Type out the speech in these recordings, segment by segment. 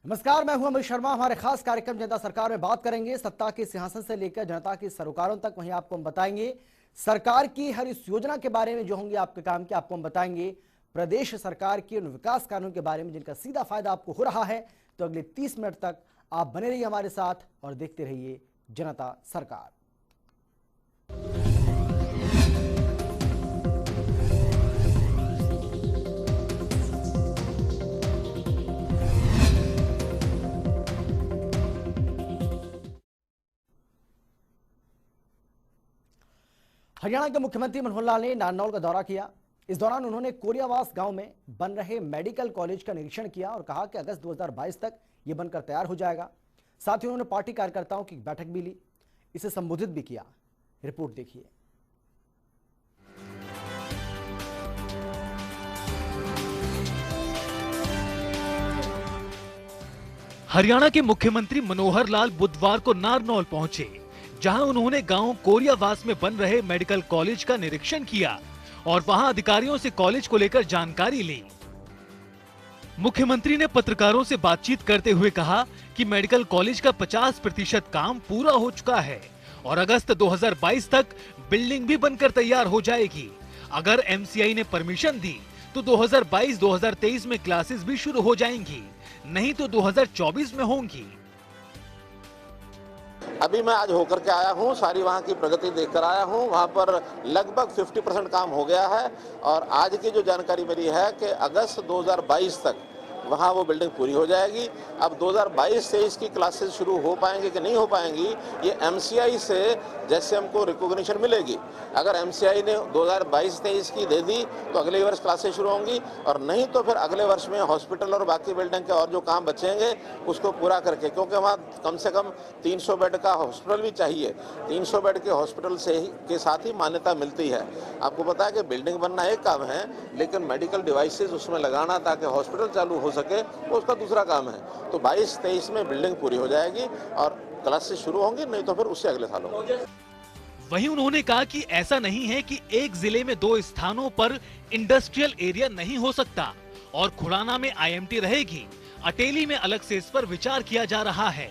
नमस्कार, मैं हूं अमित शर्मा। हमारे खास कार्यक्रम जनता सरकार में बात करेंगे सत्ता के सिंहासन से लेकर जनता के सरोकारों तक। वहीं आपको हम बताएंगे सरकार की हर इस योजना के बारे में जो होंगे आपके काम के। आपको हम बताएंगे प्रदेश सरकार के उन विकास कानून के बारे में जिनका सीधा फायदा आपको हो रहा है। तो अगले 30 मिनट तक आप बने रहिए हमारे साथ और देखते रहिए जनता सरकार। हरियाणा के मुख्यमंत्री मनोहर लाल ने नारनौल का दौरा किया। इस दौरान उन्होंने कोरियावास गांव में बन रहे मेडिकल कॉलेज का निरीक्षण किया और कहा कि अगस्त 2022 तक यह बनकर तैयार हो जाएगा। साथ ही उन्होंने पार्टी कार्यकर्ताओं की बैठक भी ली, इसे संबोधित भी किया। रिपोर्ट देखिए। हरियाणा के मुख्यमंत्री मनोहर लाल बुधवार को नारनौल पहुंचे, जहां उन्होंने गांव कोरियावास में बन रहे मेडिकल कॉलेज का निरीक्षण किया और वहां अधिकारियों से कॉलेज को लेकर जानकारी ली। मुख्यमंत्री ने पत्रकारों से बातचीत करते हुए कहा कि मेडिकल कॉलेज का 50% काम पूरा हो चुका है और अगस्त 2022 तक बिल्डिंग भी बनकर तैयार हो जाएगी। अगर एमसीआई ने परमिशन दी तो 2022-2023 में क्लासेस भी शुरू हो जाएंगी, नहीं तो 2024 में होंगी। अभी मैं आज होकर के आया हूँ, सारी वहाँ की प्रगति देखकर आया हूँ। वहाँ पर लगभग 50% काम हो गया है और आज की जो जानकारी मेरी है कि अगस्त 2022 तक वहाँ वो बिल्डिंग पूरी हो जाएगी। अब 2022-23 की क्लासेस शुरू हो पाएंगे कि नहीं हो पाएंगी, ये एमसीआई से जैसे हमको रिकॉग्निशन मिलेगी। अगर एमसीआई ने 2022-23 की दे दी तो अगले वर्ष क्लासेस शुरू होंगी और नहीं तो फिर अगले वर्ष में हॉस्पिटल और बाकी बिल्डिंग के और जो काम बचेंगे उसको पूरा करके, क्योंकि वहाँ कम से कम 300 बेड का हॉस्पिटल भी चाहिए। 300 बेड के हॉस्पिटल के साथ ही मान्यता मिलती है। आपको पता है कि बिल्डिंग बनना एक काम है, लेकिन मेडिकल डिवाइसेज उसमें लगाना ताकि हॉस्पिटल चालू हो सके वो उसका दूसरा काम है। तो 22-23 में बिल्डिंग पूरी हो जाएगी और क्लासेस शुरू होंगी, नहीं तो फिर उससे अगले साल होंगे। वहीं उन्होंने कहा कि ऐसा नहीं है कि एक जिले में 2 स्थानों पर इंडस्ट्रियल एरिया नहीं हो सकता और खुड़ाना में आईएमटी रहेगी। अटेली में अलग से इस पर विचार किया जा रहा है।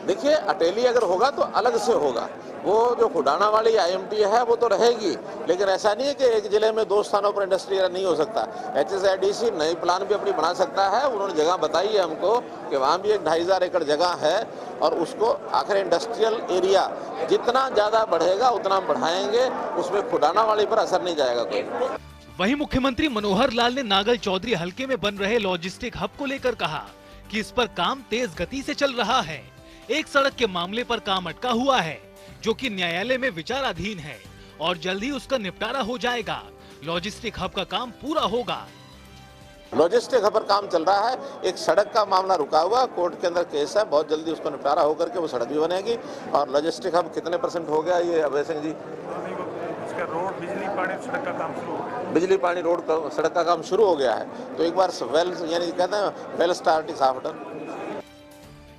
देखिए, अटेली अगर होगा तो अलग से होगा। वो जो खुडाना वाली आईएमटी है वो तो रहेगी, लेकिन ऐसा नहीं है कि एक जिले में 2 स्थानों पर इंडस्ट्री एरिया नहीं हो सकता। एचएसआईडीसी नई प्लान भी अपनी बना सकता है। उन्होंने जगह बताई है हमको कि वहाँ भी एक 2500 एकड़ जगह है और उसको आखिर इंडस्ट्रियल एरिया जितना ज्यादा बढ़ेगा उतना बढ़ाएंगे, उसमें खुडाना वाली पर असर नहीं जाएगा कोई। वहीं मुख्यमंत्री मनोहर लाल ने नागल चौधरी हलके में बन रहे लॉजिस्टिक हब को लेकर कहा कि इस पर काम तेज गति से चल रहा है। एक सड़क के मामले पर काम अटका हुआ है जो कि न्यायालय में विचाराधीन है और जल्द ही उसका निपटारा हो जाएगा। लॉजिस्टिक हब का काम पूरा होगा। लॉजिस्टिक हब पर काम चल रहा है। एक सड़क का मामला रुका हुआ, कोर्ट के अंदर केस है, बहुत जल्दी उसका निपटारा होकर के वो सड़क भी बनेगी। और लॉजिस्टिक हब कितने % हो गया ये अभय सिंह जी? इसका रोड, बिजली, पानी, सड़क का काम शुरू हो गया। बिजली, पानी, रोड का, सड़क का काम शुरू हो गया है। तो एक बार वेल, यानी कहते हैं वेल स्टार्ट इज आफ्टर।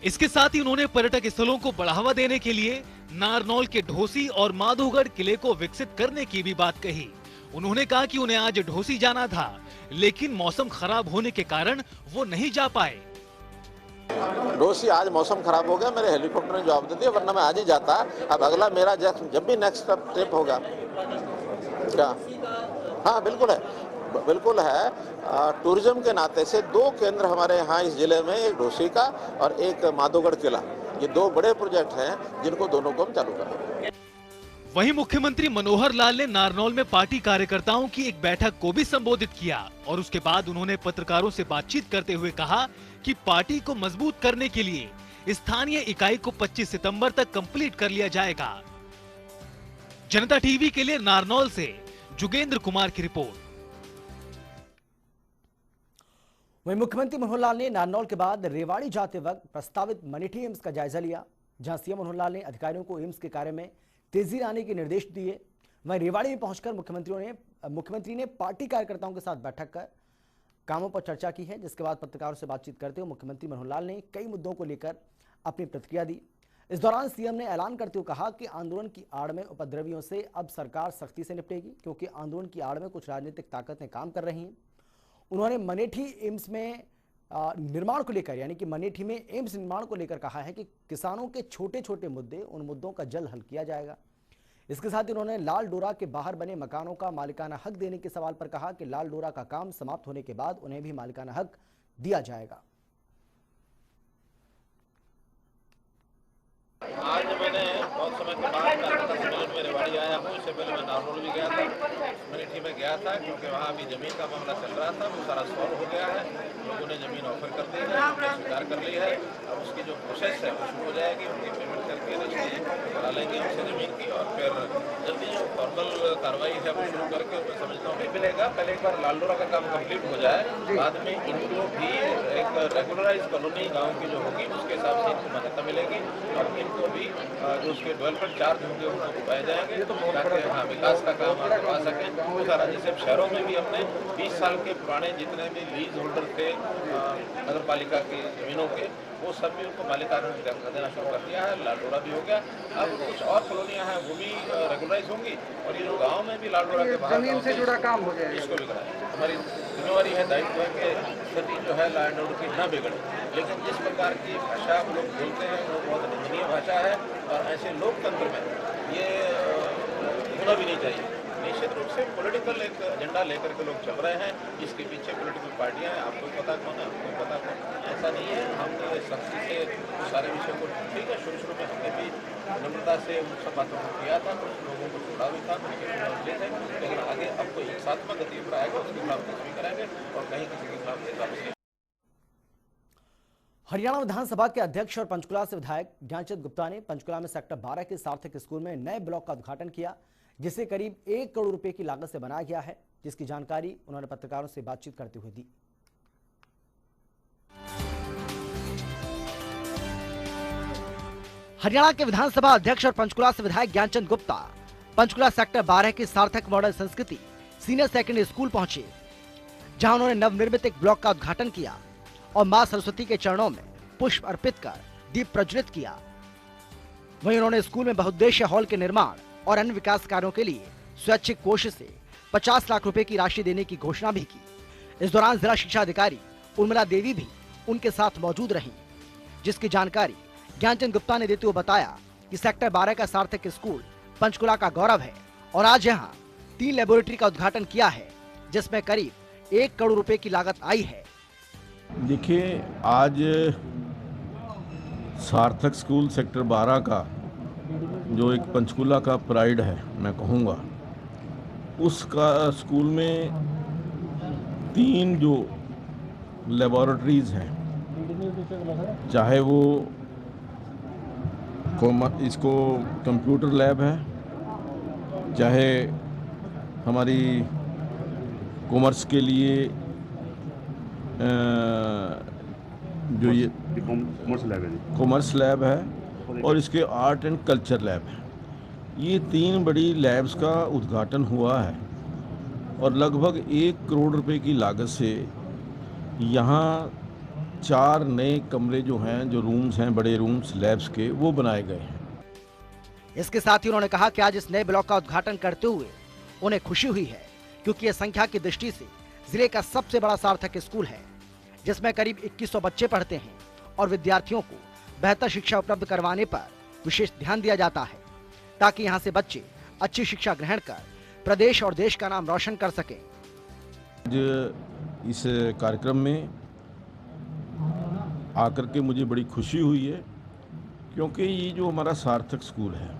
इसके साथ ही उन्होंने पर्यटक स्थलों को बढ़ावा देने के लिए नारनौल के ढोसी और माधोगढ़ किले को विकसित करने की भी बात कही। उन्होंने कहा कि उन्हें आज ढोसी जाना था, लेकिन मौसम खराब होने के कारण वो नहीं जा पाए। ढोसी आज मौसम खराब हो गया, मेरे हेलीकॉप्टर ने जवाब दे दिया, वरना मैं आज ही जाता। अब अगला मेरा जब भी नेक्स्ट ट्रिप होगा क्या? हाँ बिल्कुल है, बिल्कुल है। टूरिज्म के नाते से 2 केंद्र हमारे यहाँ इस जिले में, एक ढोसी का और एक माधोगढ़ किला, ये 2 बड़े प्रोजेक्ट हैं जिनको दोनों को हम चालू करेंगे। वहीं मुख्यमंत्री मनोहर लाल ने नारनौल में पार्टी कार्यकर्ताओं की एक बैठक को भी संबोधित किया और उसके बाद उन्होंने पत्रकारों से बातचीत करते हुए कहा कि पार्टी को मजबूत करने के लिए स्थानीय इकाई को 25 सितंबर तक कंप्लीट कर लिया जाएगा। जनता टीवी के लिए नारनौल से जुगेंद्र कुमार की रिपोर्ट। वहीं मुख्यमंत्री मनोहर लाल ने नारनौल के बाद रेवाड़ी जाते वक्त प्रस्तावित मनेठी एम्स का जायजा लिया, जहां सीएम मनोहर लाल ने अधिकारियों को एम्स के कार्य में तेजी लाने के निर्देश दिए। वहीं रेवाड़ी में पहुंचकर मुख्यमंत्री ने पार्टी कार्यकर्ताओं के साथ बैठक कर कामों पर चर्चा की है, जिसके बाद पत्रकारों से बातचीत करते हुए मुख्यमंत्री मनोहर लाल ने कई मुद्दों को लेकर अपनी प्रतिक्रिया दी। इस दौरान सीएम ने ऐलान करते हुए कहा कि आंदोलन की आड़ में उपद्रवियों से अब सरकार सख्ती से निपटेगी, क्योंकि आंदोलन की आड़ में कुछ राजनीतिक ताकतें काम कर रही हैं। उन्होंने मनेठी एम्स में निर्माण को लेकर यानी कि मनेठी में एम्स निर्माण को लेकर कहा है कि किसानों के छोटे छोटे मुद्दे, उन मुद्दों का जल्द हल किया जाएगा। इसके साथ ही उन्होंने लाल डोरा के बाहर बने मकानों का मालिकाना हक देने के सवाल पर कहा कि लाल डोरा का काम समाप्त होने के बाद उन्हें भी मालिकाना हक दिया जाएगा। आज मैंने बहुत समय के बाद सम्मेलन में रेवाड़ी आया हूँ। इससे पहले मैं नारनौल भी गया था, मनेठी में गया था, क्योंकि वहाँ अभी जमीन का मामला चल रहा था। वो सारा सॉल्व हो गया है, लोगों ने जमीन ऑफर कर दी है, हमने स्वीकार कर ली है। अब उसकी जो प्रोसेस है वो शुरू हो जाएगी, उनकी पेमेंट करके रजिस्ट्री करा लेंगे हमसे जमीन की, और फिर जल्दी जो फॉर्मल कार्रवाई है वो शुरू करके उसमें समझता हूँ नहीं मिलेगा। पहले एक बार लाल डोरा का काम कम्प्लीट हो जाए, बाद में इनको भी एक रेगुलराइज कॉलोनी गाँव की जो होगी उसके हिसाब से इनको मान्यता मिलेगी, और इनको भी जो उसके डेवलपमेंट चार्ज होंगे उनको चुकाए जाएंगे, ताकि हाँ विकास का काम आप करवा सकें। वो सारा जैसे शहरों में भी हमने 20 साल के पुराने जितने भी लीज होल्डर थे नगर पालिका की जमीनों के, वो सब भी उनको मालिकाना देना शुरू कर दिया है। लाल डोरा भी हो गया, अब कुछ और कॉलोनियाँ हैं वो भी रेगुलराइज होंगी, और ये जो गाँव में भी लाल डोरा के बाहर जमीन से जुड़ा काम हो जाएगा, इसको भी कराएंगे। हमारी जिम्मेवारी है, दायित्व है कि स्थिति जो है लैंड ऑर्डर की न बिगड़े, लेकिन जिस प्रकार की भाषा लोग बोलते हैं वो बहुत निंदनीय भाषा है, और ऐसे लोकतंत्र में ये होना भी नहीं चाहिए। निश्चित रूप से पॉलिटिकल एक एजेंडा लेकर के लोग चल रहे हैं, इसके पीछे पॉलिटिकल पार्टियां हैं, आपको पता कौन है, आपको पता कौन। ऐसा नहीं है, हमने सख्ती से उस सारे विषय को, ठीक है, शुरू में हमने भी नम्रता से उन सब बातों को किया था, कुछ लोगों को छोड़ा भी था, थे, लेकिन आगे अब कोई हिंसात्मक गति पर आएगा उसके खिलाफ कुछ भी करेंगे, और कहीं किसी के खिलाफ। हरियाणा विधानसभा के अध्यक्ष और पंचकुला से विधायक ज्ञानचंद गुप्ता ने पंचकुला में सेक्टर 12 के सार्थक स्कूल में नए ब्लॉक का उद्घाटन किया, जिसे करीब 1 करोड़ रुपए की लागत से बनाया गया है, जिसकी जानकारी उन्होंने पत्रकारों से बातचीत करते हुए दी। हरियाणा के विधानसभा अध्यक्ष और पंचकुला से विधायक ज्ञानचंद गुप्ता पंचकुला सेक्टर 12 के सार्थक मॉडल संस्कृति सीनियर सेकेंडरी स्कूल पहुंचे, जहां उन्होंने नवनिर्मित एक ब्लॉक का उद्घाटन किया और मां सरस्वती के चरणों में पुष्प अर्पित कर दीप प्रज्वलित किया। वहीं उन्होंने स्कूल में बहुउद्देश्य हॉल के निर्माण और अन्य विकास कार्यों के लिए स्वैच्छिक कोष से 50 लाख रुपए की राशि देने की घोषणा भी की। इस दौरान जिला शिक्षा अधिकारी उर्मिला देवी भी उनके साथ मौजूद रहीं, जिसकी जानकारी ज्ञानचंद गुप्ता ने देते हुए बताया कि सेक्टर 12 का सार्थक स्कूल पंचकुला का गौरव है, और आज यहाँ 3 लेबोरेटरी का उद्घाटन किया है, जिसमें करीब 1 करोड़ रुपए की लागत आई है। देखिए, आज सार्थक स्कूल सेक्टर 12 का जो एक पंचकुला का प्राइड है, मैं कहूँगा, उसका स्कूल में 3 जो लेबोरेटरीज हैं, चाहे वो इसको कंप्यूटर लैब है, चाहे हमारी कॉमर्स के लिए जो ये कॉमर्स लैब है, और इसके आर्ट एंड कल्चर लैब है। ये 3 बड़ी लैब्स का उद्घाटन हुआ है, और लगभग 1 करोड़ रुपए की लागत से यहाँ 4 नए कमरे जो हैं, जो रूम्स हैं, बड़े रूम्स लैब्स के, वो बनाए गए हैं। इसके साथ ही उन्होंने कहा कि आज इस नए ब्लॉक का उद्घाटन करते हुए उन्हें खुशी हुई है, क्योंकि यह संख्या की दृष्टि से जिले का सबसे बड़ा सार्थक स्कूल है, जिसमें करीब 2100 बच्चे पढ़ते हैं, और विद्यार्थियों को बेहतर शिक्षा उपलब्ध करवाने पर विशेष ध्यान दिया जाता है, ताकि यहाँ से बच्चे अच्छी शिक्षा ग्रहण कर प्रदेश और देश का नाम रोशन कर सके। इस कार्यक्रम में आकर के मुझे बड़ी खुशी हुई है, क्योंकि ये जो हमारा सार्थक स्कूल है,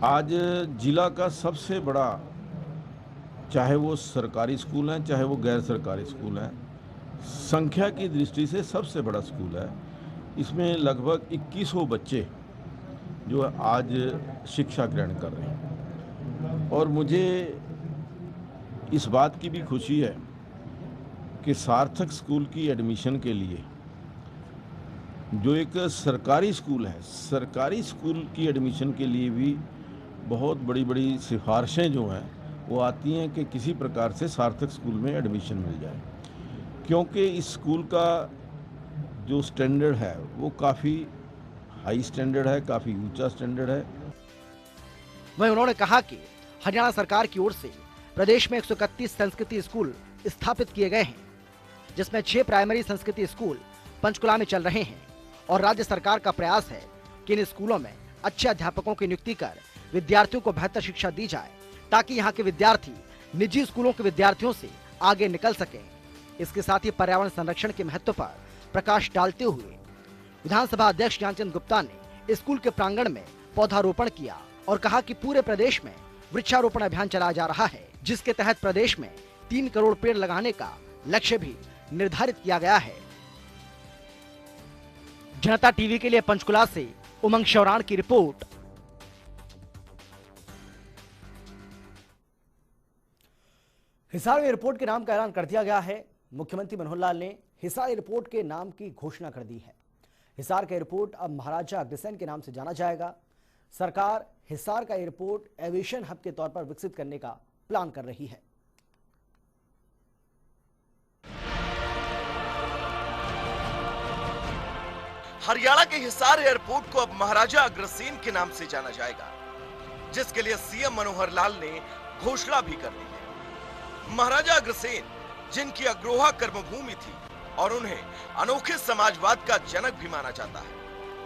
आज जिला का सबसे बड़ा, चाहे वो सरकारी स्कूल है, चाहे वो गैर सरकारी स्कूल है, संख्या की दृष्टि से सबसे बड़ा स्कूल है। इसमें लगभग 2100 बच्चे जो आज शिक्षा ग्रहण कर रहे हैं, और मुझे इस बात की भी खुशी है कि सार्थक स्कूल की एडमिशन के लिए जो एक सरकारी स्कूल है, सरकारी स्कूल की एडमिशन के लिए भी बहुत बड़ी बड़ी सिफारिशें जो हैं वो आती हैं कि किसी प्रकार से सार्थक स्कूल में एडमिशन मिल जाए, क्योंकि इस स्कूल का जो स्टैंडर्ड है वो काफ़ी हाई स्टैंडर्ड है, काफ़ी ऊंचा स्टैंडर्ड है। वहीं उन्होंने कहा कि हरियाणा सरकार की ओर से प्रदेश में 131 संस्कृति स्कूल स्थापित किए गए हैं, जिसमें 6 प्राइमरी संस्कृति स्कूल पंचकुला में चल रहे हैं और राज्य सरकार का प्रयास है कि इन स्कूलों में अच्छे अध्यापकों की नियुक्ति कर विद्यार्थियों को बेहतर शिक्षा दी जाए ताकि यहाँ के विद्यार्थी निजी स्कूलों के विद्यार्थियों से आगे निकल सकें। इसके साथ ही पर्यावरण संरक्षण के महत्व पर प्रकाश डालते हुए विधानसभा अध्यक्ष ज्ञानचंद गुप्ता ने स्कूल के प्रांगण में पौधारोपण किया और कहा कि पूरे प्रदेश में वृक्षारोपण अभियान चलाया जा रहा है, जिसके तहत प्रदेश में 3 करोड़ पेड़ लगाने का लक्ष्य भी निर्धारित किया गया है। जनता टीवी के लिए पंचकुला से उमंग शौरान की रिपोर्ट। हिसार एयरपोर्ट के नाम का ऐलान कर दिया गया है। मुख्यमंत्री मनोहर लाल ने हिसार एयरपोर्ट के नाम की घोषणा कर दी है। हिसार का एयरपोर्ट अब महाराजा अग्रसेन के नाम से जाना जाएगा। सरकार हिसार का एयरपोर्ट एविएशन हब के तौर पर विकसित करने का प्लान कर रही है। हरियाणा के हिसार एयरपोर्ट को अब महाराजा अग्रसेन के नाम से जाना जाएगा, जिसके लिए सीएम मनोहर लाल ने घोषणा भी कर दी है। महाराजा अग्रसेन जिनकी अग्रोहा कर्मभूमि थी और उन्हें अनोखे समाजवाद का जनक भी माना जाता है,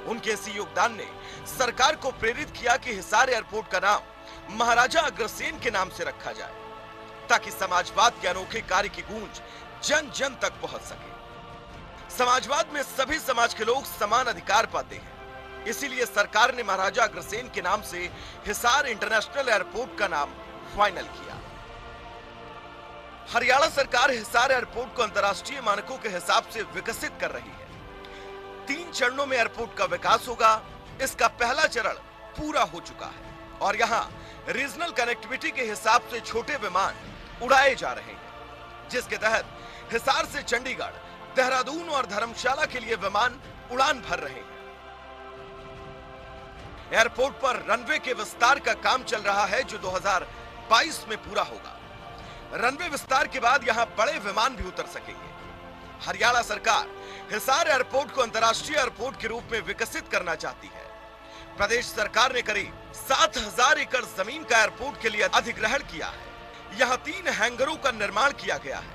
उनके इसी योगदान ने सरकार को प्रेरित किया कि हिसार एयरपोर्ट का नाम महाराजा अग्रसेन के नाम से रखा जाए, ताकि समाजवाद के अनोखे कार्य की गूंज जन जन तक पहुंच सके। समाजवाद में सभी समाज के लोग समान अधिकार पाते हैं, इसीलिए सरकार ने महाराजा अग्रसेन के नाम से हिसार इंटरनेशनल एयरपोर्ट का नाम फाइनल किया। हरियाणा सरकार हिसार एयरपोर्ट को अंतर्राष्ट्रीय मानकों के हिसाब से विकसित कर रही है। 3 चरणों में एयरपोर्ट का विकास होगा। इसका पहला चरण पूरा हो चुका है और यहाँ रीजनल कनेक्टिविटी के हिसाब से छोटे विमान उड़ाए जा रहे हैं, जिसके तहत हिसार से चंडीगढ़, देहरादून और धर्मशाला के लिए विमान उड़ान भर रहे हैं। एयरपोर्ट पर रनवे के विस्तार का काम चल रहा है, जो 2022 में पूरा होगा। रनवे विस्तार के बाद यहां बड़े विमान भी उतर सकेंगे। हरियाणा सरकार हिसार एयरपोर्ट को अंतर्राष्ट्रीय एयरपोर्ट के रूप में विकसित करना चाहती है। प्रदेश सरकार ने करीब 7000 एकड़ जमीन का एयरपोर्ट के लिए अधिग्रहण किया है। यहां 3 हैंगरों का निर्माण किया गया है।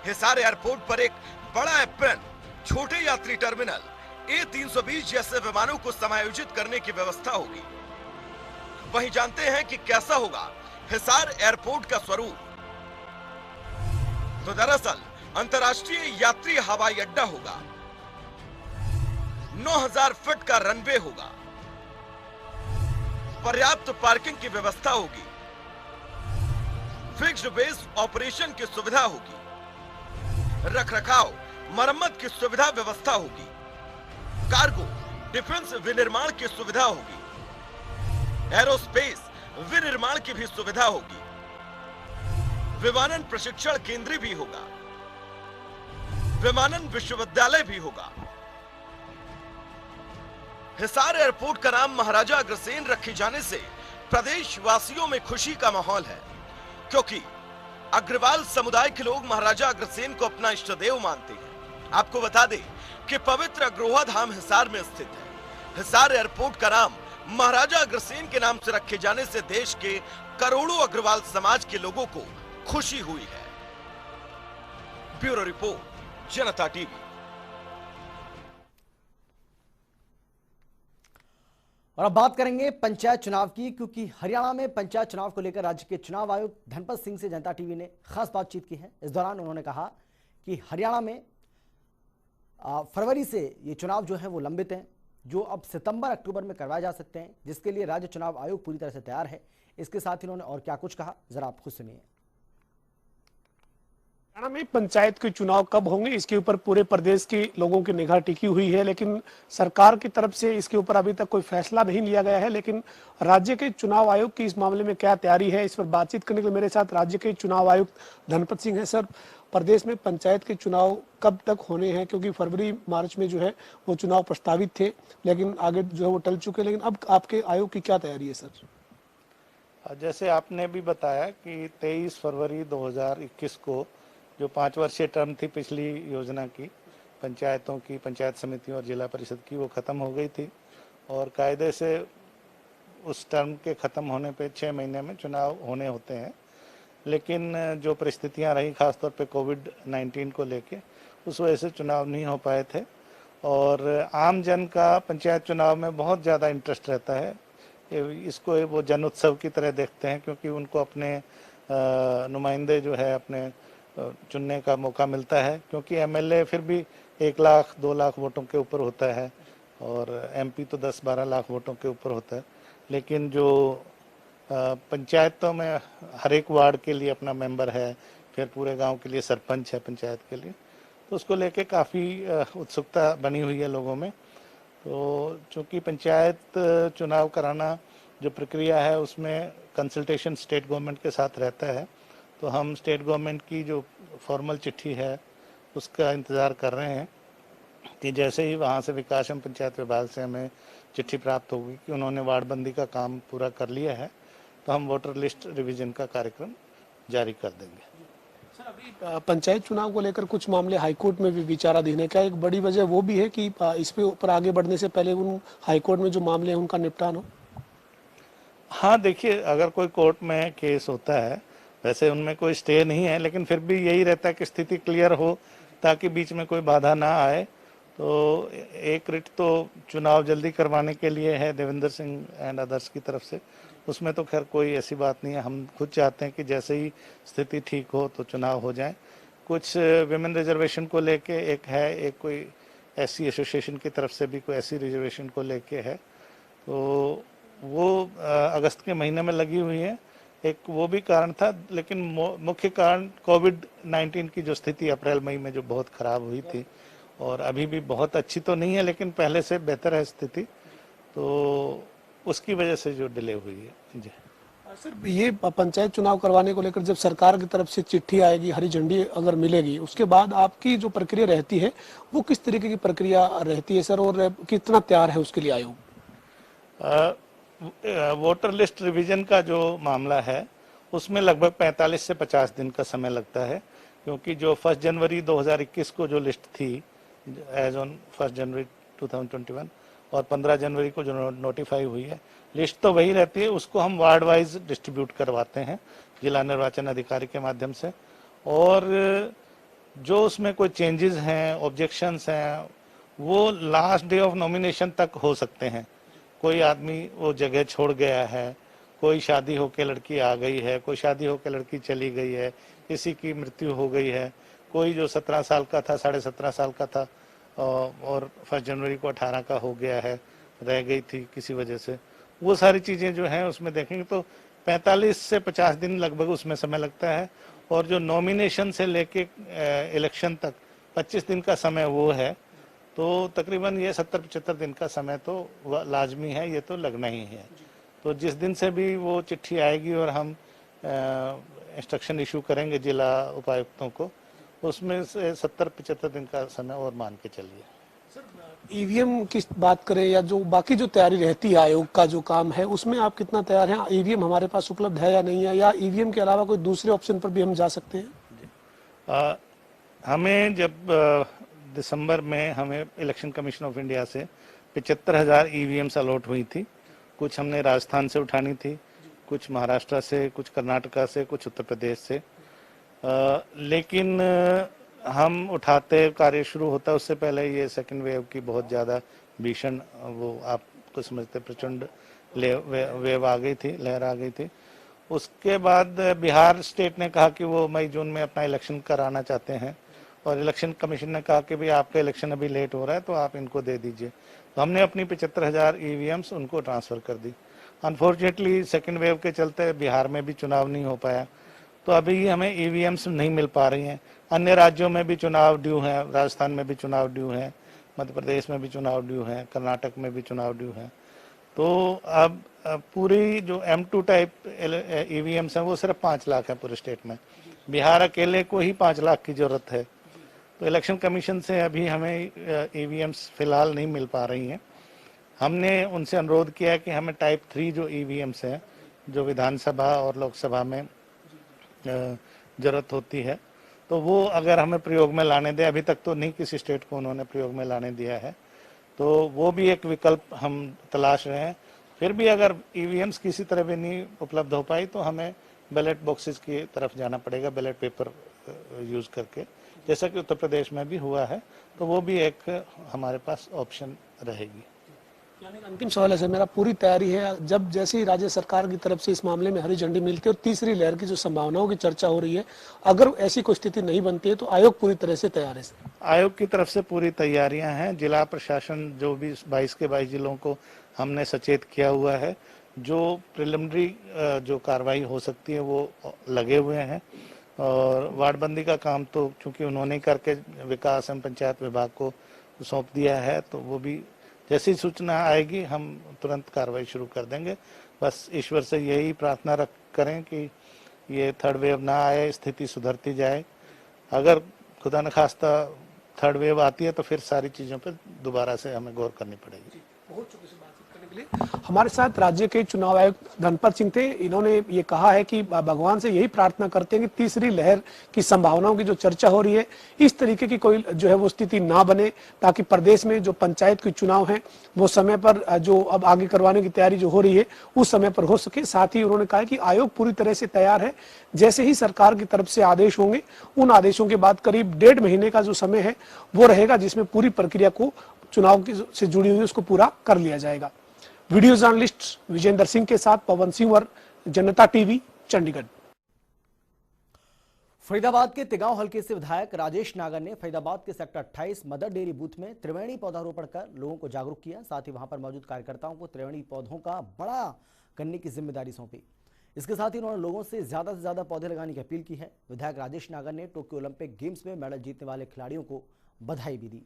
हिसार एयरपोर्ट पर एक बड़ा एप्रन, छोटे यात्री टर्मिनल, A320 जैसे विमानों को समायोजित करने की व्यवस्था होगी। वहीं जानते हैं कि कैसा होगा हिसार एयरपोर्ट का स्वरूप। तो दरअसल अंतर्राष्ट्रीय यात्री हवाई अड्डा होगा, 9000 फीट का रनवे होगा, पर्याप्त पार्किंग की व्यवस्था होगी, फिक्स्ड बेस ऑपरेशन की सुविधा होगी, रखरखाव, मरम्मत की सुविधा व्यवस्था होगी, कार्गो, डिफेंस विनिर्माण की सुविधा होगी, एरोस्पेस विनिर्माण की भी सुविधा होगी, विमानन प्रशिक्षण केंद्र भी होगा, विमानन विश्वविद्यालय भी होगा। हिसार एयरपोर्ट का नाम महाराजा अग्रसेन रखे जाने से प्रदेश वासियों में खुशी का माहौल है, क्योंकि अग्रवाल समुदाय के लोग महाराजा अग्रसेन को अपना इष्ट देव मानते हैं। आपको बता दें कि पवित्र अग्रोहा धाम हिसार में स्थित है। हिसार एयरपोर्ट का नाम महाराजा अग्रसेन के नाम से रखे जाने से देश के करोड़ों अग्रवाल समाज के लोगों को खुशी हुई है। ब्यूरो रिपोर्ट, जनता टीवी। और अब बात करेंगे पंचायत चुनाव की, क्योंकि हरियाणा में पंचायत चुनाव को लेकर राज्य के चुनाव आयुक्त धनपत सिंह से जनता टीवी ने खास बातचीत की है। इस दौरान उन्होंने कहा कि हरियाणा में फरवरी से ये चुनाव जो है वो लंबित हैं, जो अब सितंबर अक्टूबर में करवाए जा सकते हैं, जिसके लिए राज्य चुनाव आयोग पूरी तरह से तैयार है। इसके साथ ही उन्होंने और क्या कुछ कहा, जरा आप खुद सुनिए। हरियाणा में पंचायत के चुनाव कब होंगे, इसके ऊपर पूरे प्रदेश के लोगों की निगाह टिकी हुई है, लेकिन सरकार की तरफ से इसके ऊपर अभी तक कोई फैसला नहीं लिया गया है। लेकिन राज्य के चुनाव आयोग की इस मामले में क्या तैयारी है, इस पर बातचीत करने के लिए मेरे साथ राज्य के चुनाव आयुक्त धनपत सिंह है। सर, प्रदेश में पंचायत के चुनाव कब तक होने हैं, क्योंकि फरवरी मार्च में जो है वो चुनाव प्रस्तावित थे, लेकिन आगे जो है वो टल चुके, लेकिन अब आपके आयोग की क्या तैयारी है? सर, जैसे आपने भी बताया कि 23 फरवरी 2021 को जो 5 वर्षीय टर्म थी पिछली योजना की, पंचायतों की, पंचायत समितियों और जिला परिषद की, वो ख़त्म हो गई थी और कायदे से उस टर्म के ख़त्म होने पे 6 महीने में चुनाव होने होते हैं। लेकिन जो परिस्थितियां रही, खासतौर पे कोविड-19 को लेके, उस वजह से चुनाव नहीं हो पाए थे। और आम जन का पंचायत चुनाव में बहुत ज़्यादा इंटरेस्ट रहता है, इसको वो जन उत्सव की तरह देखते हैं, क्योंकि उनको अपने नुमाइंदे जो है अपने चुनने का मौका मिलता है, क्योंकि एमएलए फिर भी 1 लाख 2 लाख वोटों के ऊपर होता है और एमपी तो 10-12 लाख वोटों के ऊपर होता है। लेकिन जो पंचायतों में हर एक वार्ड के लिए अपना मेंबर है, फिर पूरे गांव के लिए सरपंच है पंचायत के लिए, तो उसको लेके काफ़ी उत्सुकता बनी हुई है लोगों में। तो चूँकि पंचायत चुनाव कराना जो प्रक्रिया है उसमें कंसल्टेशन स्टेट गवर्नमेंट के साथ रहता है, तो हम स्टेट गवर्नमेंट की जो फॉर्मल चिट्ठी है उसका इंतज़ार कर रहे हैं कि जैसे ही वहाँ से विकास एवं पंचायत विभाग से हमें चिट्ठी प्राप्त होगी कि उन्होंने वार्डबंदी का काम पूरा कर लिया है, तो हम वोटर लिस्ट रिवीजन का कार्यक्रम जारी कर देंगे। सर, अभी पंचायत चुनाव को लेकर कुछ मामले हाईकोर्ट में भी विचाराधीन है, क्या एक बड़ी वजह वो भी है कि इस पे ऊपर आगे बढ़ने से पहले उन हाईकोर्ट में जो मामले हैं उनका निपटान हो? हाँ, देखिए, अगर कोई कोर्ट में केस होता है, वैसे उनमें कोई स्टे नहीं है, लेकिन फिर भी यही रहता है कि स्थिति क्लियर हो ताकि बीच में कोई बाधा ना आए। तो एक रिट तो चुनाव जल्दी करवाने के लिए है देवेंद्र सिंह एंड अदर्स की तरफ से, उसमें तो खैर कोई ऐसी बात नहीं है। हम खुद चाहते हैं कि जैसे ही स्थिति ठीक हो तो चुनाव हो जाए। कुछ विमेन रिजर्वेशन को लेके एक कोई एससी एसोसिएशन की तरफ से भी कोई ऐसी रिजर्वेशन को लेके है, तो वो अगस्त के महीने में लगी हुई है। एक वो भी कारण था, लेकिन मुख्य कारण कोविड-19 की जो स्थिति अप्रैल मई में जो बहुत खराब हुई थी, और अभी भी बहुत अच्छी तो नहीं है लेकिन पहले से बेहतर है स्थिति, तो उसकी वजह से जो डिले हुई है। जी सर, ये पंचायत चुनाव करवाने को लेकर जब सरकार की तरफ से चिट्ठी आएगी, हरी झंडी अगर मिलेगी, उसके बाद आपकी जो प्रक्रिया रहती है वो किस तरीके की प्रक्रिया रहती है सर, और कितना तैयार है उसके लिए आयोग? वोटर लिस्ट रिवीजन का जो मामला है उसमें लगभग 45 से 50 दिन का समय लगता है, क्योंकि जो 1 जनवरी 2021 को जो लिस्ट थी एज ऑन 1 जनवरी 2021 और 15 जनवरी को जो नोटिफाई हुई है, लिस्ट तो वही रहती है, उसको हम वार्ड वाइज डिस्ट्रीब्यूट करवाते हैं जिला निर्वाचन अधिकारी के माध्यम से। और जो उसमें कोई चेंजेस हैं, ऑब्जेक्शंस हैं, वो लास्ट डे ऑफ नॉमिनेशन तक हो सकते हैं। कोई आदमी वो जगह छोड़ गया है, कोई शादी होकर लड़की आ गई है, कोई शादी होकर लड़की चली गई है, किसी की मृत्यु हो गई है, कोई जो 17 साल का था 17.5 साल का था और 1 जनवरी को 18 का हो गया है, रह गई थी किसी वजह से, वो सारी चीज़ें जो हैं उसमें देखेंगे तो 45 से 50 दिन लगभग उसमें समय लगता है। और जो नॉमिनेशन से लेके इलेक्शन तक 25 दिन का समय वो है, तो तकरीबन ये 70-75 दिन का समय तो लाजमी है, ये तो लगना ही है। तो जिस दिन से भी वो चिट्ठी आएगी और हम इंस्ट्रक्शन इशू करेंगे जिला उपायुक्तों को, उसमें से 70-75 दिन का समय और मान के चलिए। ईवीएम की बात करें या जो बाकी जो तैयारी रहती है आयोग का जो काम है, उसमें आप कितना तैयार हैं? ईवीएम हमारे पास उपलब्ध है या नहीं है, या ईवीएम के अलावा कोई दूसरे ऑप्शन पर भी हम जा सकते हैं? हमें जब दिसंबर में हमें इलेक्शन कमीशन ऑफ इंडिया से 75,000 ईवीएम्स अलॉट हुई थी। कुछ हमने राजस्थान से उठानी थी, कुछ महाराष्ट्र से, कुछ कर्नाटका से, कुछ उत्तर प्रदेश से। लेकिन हम उठाते कार्य शुरू होता उससे पहले ये सेकंड वेव की बहुत ज़्यादा भीषण, वो आपको समझते प्रचंड वेव आ गई थी, लहर आ गई थी। उसके बाद बिहार स्टेट ने कहा कि वो मई जून में अपना इलेक्शन कराना चाहते हैं, और इलेक्शन कमीशन ने कहा कि भाई आपका इलेक्शन अभी लेट हो रहा है तो आप इनको दे दीजिए। तो हमने अपनी 75,000 ईवीएम्स उनको ट्रांसफ़र कर दी। अनफॉर्चुनेटली सेकंड वेव के चलते बिहार में भी चुनाव नहीं हो पाया, तो अभी हमें ईवीएम्स नहीं मिल पा रही हैं। अन्य राज्यों में भी चुनाव ड्यू हैं, राजस्थान में भी चुनाव ड्यू हैं, मध्य प्रदेश में भी चुनाव ड्यू हैं, कर्नाटक में भी चुनाव ड्यू हैं। तो अब पूरी जो M2 टाइप ईवीएम्स हैं वो सिर्फ 5 लाख है पूरे स्टेट में। बिहार अकेले को ही 5 लाख की ज़रूरत है। तो इलेक्शन कमीशन से अभी हमें ईवीएम्स फ़िलहाल नहीं मिल पा रही हैं। हमने उनसे अनुरोध किया है कि हमें टाइप 3 जो ईवीएम्स हैं, जो विधानसभा और लोकसभा में ज़रूरत होती है, तो वो अगर हमें प्रयोग में लाने दें। अभी तक तो नहीं किसी स्टेट को उन्होंने प्रयोग में लाने दिया है, तो वो भी एक विकल्प हम तलाश रहे हैं। फिर भी अगर ईवीएम्स किसी तरह भी नहीं उपलब्ध हो पाई तो हमें बैलेट बॉक्सेस की तरफ जाना पड़ेगा, बैलेट पेपर यूज करके, जैसा कि उत्तर प्रदेश में भी हुआ है। तो वो भी एक हमारे पास ऑप्शन रहेगी। अंतिम सवाल है सर मेरा, पूरी तैयारी है, जब जैसे ही राज्य सरकार की तरफ से इस मामले में हरी झंडी मिलती है और तीसरी लहर की जो संभावनाओं की चर्चा हो रही है, अगर ऐसी कोई स्थिति नहीं बनती है तो आयोग पूरी तरह से तैयार है सर? आयोग की तरफ से पूरी तैयारियां हैं। जिला प्रशासन जो भी 22 के 22 जिलों को हमने सचेत किया हुआ है, जो प्रिलिमिनरी जो कार्रवाई हो सकती है वो लगे हुए हैं। और वार्डबंदी का काम तो चूंकि उन्होंने करके विकास एवं पंचायत विभाग को सौंप दिया है, तो वो भी जैसी सूचना आएगी हम तुरंत कार्रवाई शुरू कर देंगे। बस ईश्वर से यही प्रार्थना करें कि ये थर्ड वेव ना आए, स्थिति सुधरती जाए। अगर खुदा न खास्ता थर्ड वेव आती है तो फिर सारी चीज़ों पर दोबारा से हमें गौर करनी पड़ेगी। बहुत शुक्रिया से बातचीत करने के लिए। हमारे साथ राज्य के चुनाव आयुक्त धनपत सिंह थे। इन्होंने ये कहा है कि भगवान से यही प्रार्थना करते हैं कि तीसरी लहर की संभावनाओं की जो चर्चा हो रही है, इस तरीके की कोई जो है वो स्थिति ना बने, ताकि प्रदेश में जो पंचायत के चुनाव हैं वो समय पर, जो अब आगे करवाने की तैयारी जो हो रही है उस समय पर हो सके। साथ ही उन्होंने कहा कि आयोग पूरी तरह से तैयार है। जैसे ही सरकार की तरफ से आदेश होंगे, उन आदेशों के बाद करीब 1.5 महीने का जो समय है वो रहेगा, जिसमें पूरी प्रक्रिया को चुनाव की से जुड़ी हुई उसको पूरा कर लिया जाएगा। वीडियो जर्नलिस्ट विजेंद्र सिंह के साथ पवन सिंह, जनता टीवी, चंडीगढ़। फरीदाबाद के तिगांव हल्के से विधायक राजेश नागर ने फरीदाबाद के सेक्टर 28 मदर डेयरी बूथ में त्रिवेणी पौधारोपण कर लोगों को जागरूक किया। साथ ही वहां पर मौजूद कार्यकर्ताओं को त्रिवेणी पौधों का बड़ा करने की जिम्मेदारी सौंपी। इसके साथ ही उन्होंने लोगों से ज्यादा पौधे लगाने की अपील की है। विधायक राजेश नागर ने टोक्यो ओलंपिक गेम्स में मेडल जीतने वाले खिलाड़ियों को बधाई भी दी।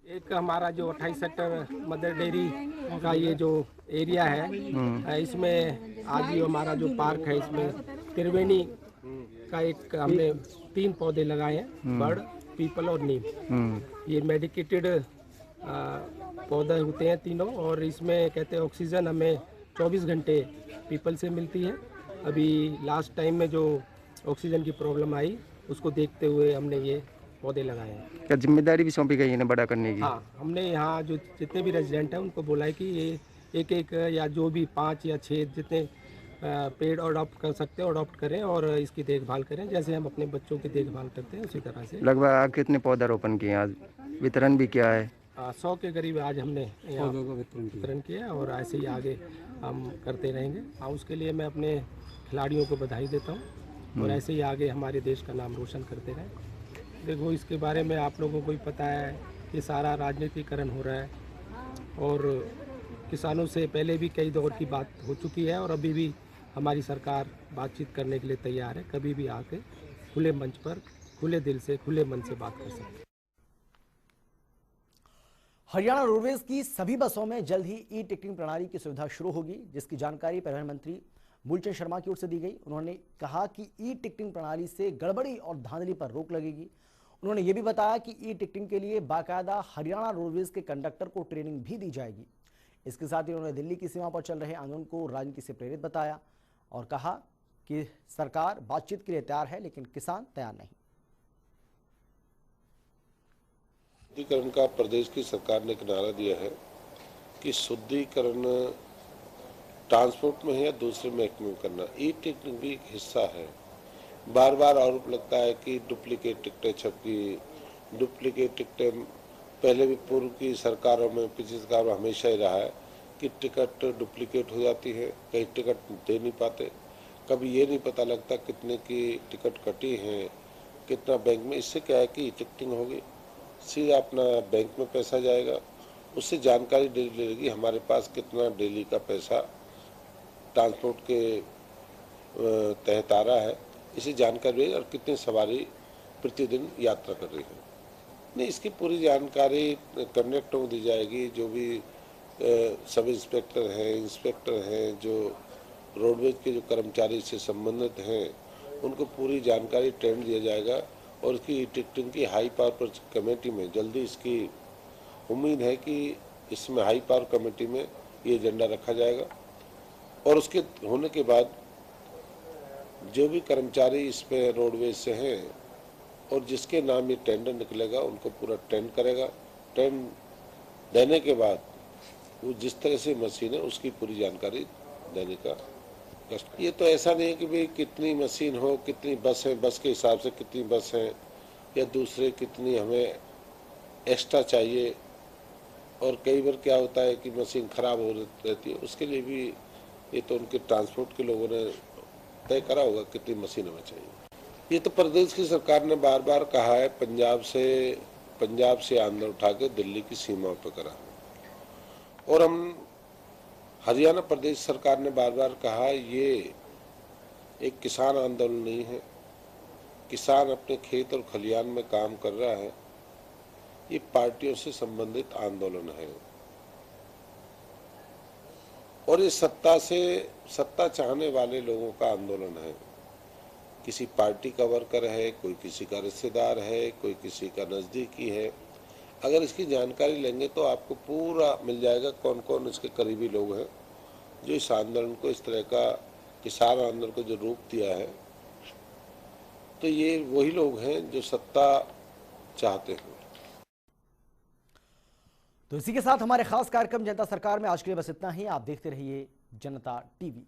एक हमारा जो 28 सेक्टर मदर डेयरी का ये जो एरिया है, इसमें आज ही हमारा जो पार्क है, इसमें त्रिवेणी का एक हमने 3 पौधे लगाए हैं, बर्ड, पीपल और नीम। ये मेडिकेटेड पौधे होते हैं तीनों, और इसमें कहते हैं ऑक्सीजन हमें 24 घंटे पीपल से मिलती है। अभी लास्ट टाइम में जो ऑक्सीजन की प्रॉब्लम आई, उसको देखते हुए हमने ये पौधे लगाए हैं। क्या जिम्मेदारी भी सौंपी गई है बड़ा करने की? हाँ, हमने यहाँ जो जितने भी रेजिडेंट हैं उनको बोला है कि ये एक या जो भी 5 या 6 जितने पेड़ अडॉप्ट कर सकते हैं अडॉप्ट करें और इसकी देखभाल करें, जैसे हम अपने बच्चों की देखभाल करते हैं उसी तरह से। लगभग कितने पौधारोपण किए आज? वितरण भी किया है? 100 के करीब आज हमने पौधों का वितरण किया, और ऐसे ही आगे हम करते रहेंगे। हाँ, उसके लिए मैं अपने खिलाड़ियों को बधाई देता हूँ, और ऐसे ही आगे हमारे देश का नाम रोशन करते रहें। देखो, इसके बारे में आप लोगों को भी पता है कि सारा राजनीतिकरण हो रहा है, और किसानों से पहले भी कई दौर की बात हो चुकी है, और अभी भी हमारी सरकार बातचीत करने के लिए तैयार है। कभी भी आके खुले मंच पर खुले दिल से खुले मन से बात कर सकते हैं। हरियाणा रोडवेज की सभी बसों में जल्द ही ई टिकटिंग प्रणाली की सुविधा शुरू होगी, जिसकी जानकारी परिवहन मंत्री मूलचंद शर्मा की ओर से दी गई। उन्होंने कहा कि ई टिकटिंग प्रणाली से गड़बड़ी और धांधली पर रोक लगेगी। उन्होंने ये भी बताया कि ई टिकटिंग के लिए बाकायदा हरियाणा रोडवेज के कंडक्टर को ट्रेनिंग भी दी जाएगी। इसके साथ ही उन्होंने दिल्ली की सीमा पर चल रहे आंदोलन को राजनीति से प्रेरित बताया और कहा कि सरकार बातचीत के लिए तैयार है, लेकिन किसान तैयार नहीं। शुद्धिकरण का प्रदेश की सरकार ने एक नारा दिया है कि शुद्धिकरण ट्रांसपोर्ट में है या दूसरे महकमे में करना। ई टिकटिंग भी एक हिस्सा है। बार बार आरोप लगता है कि डुप्लीकेट टिकटें छपी, डुप्लीकेट टिकटें पहले भी पूर्व की सरकारों में, पिछली सरकार में हमेशा ही रहा है कि टिकट डुप्लीकेट हो जाती है, कई टिकट दे नहीं पाते, कभी ये नहीं पता लगता कितने की टिकट कटी है, कितना बैंक में। इससे क्या है कि टिकटिंग होगी, सीधा अपना बैंक में पैसा जाएगा, उससे जानकारी डेली लेगी हमारे पास कितना डेली का पैसा ट्रांसपोर्ट के तहत आ रहा है, इसी जानकारी और कितनी सवारी प्रतिदिन यात्रा कर रही है। नहीं, इसकी पूरी जानकारी कंडक्टरों को दी जाएगी। जो भी सब इंस्पेक्टर हैं, इंस्पेक्टर हैं, जो रोडवेज के जो कर्मचारी से संबंधित हैं, उनको पूरी जानकारी ट्रेंड दिया जाएगा। और इसकी टिकटिंग की हाई पावर कमेटी में जल्दी, इसकी उम्मीद है कि इसमें हाई पावर कमेटी में ये एजेंडा रखा जाएगा, और उसके होने के बाद जो भी कर्मचारी इस पे रोडवेज से हैं और जिसके नाम ये टेंडर निकलेगा, उनको पूरा टेंड करेगा। टेंड देने के बाद वो जिस तरह से मशीन है उसकी पूरी जानकारी देने का कष्ट। ये तो ऐसा नहीं है कि भाई कितनी मशीन हो, कितनी बस है, बस के हिसाब से कितनी बस है, या दूसरे कितनी हमें एक्स्ट्रा चाहिए। और कई बार क्या होता है कि मशीन खराब हो रहती है, उसके लिए भी ये तो उनके ट्रांसपोर्ट के लोगों ने तय करा होगा कितनी मशीन हमें चाहिए। ये तो प्रदेश की सरकार ने बार बार कहा है, पंजाब से आंदोलन उठा के दिल्ली की सीमाओं पर करा। और हम हरियाणा प्रदेश सरकार ने बार बार कहा ये एक किसान आंदोलन नहीं है, किसान अपने खेत और खलियान में काम कर रहा है, ये पार्टियों से संबंधित आंदोलन है। और ये सत्ता चाहने वाले लोगों का आंदोलन है। किसी पार्टी का वर्कर है, कोई किसी का रिश्तेदार है, कोई किसी का नजदीकी है। अगर इसकी जानकारी लेंगे तो आपको पूरा मिल जाएगा कौन कौन इसके करीबी लोग हैं जो इस आंदोलन को, इस तरह का किसान आंदोलन को जो रूप दिया है। तो ये वही लोग हैं जो सत्ता चाहते हैं। तो इसी के साथ हमारे खास कार्यक्रम जनता सरकार में आज के लिए बस इतना ही। आप देखते रहिए जनता टीवी।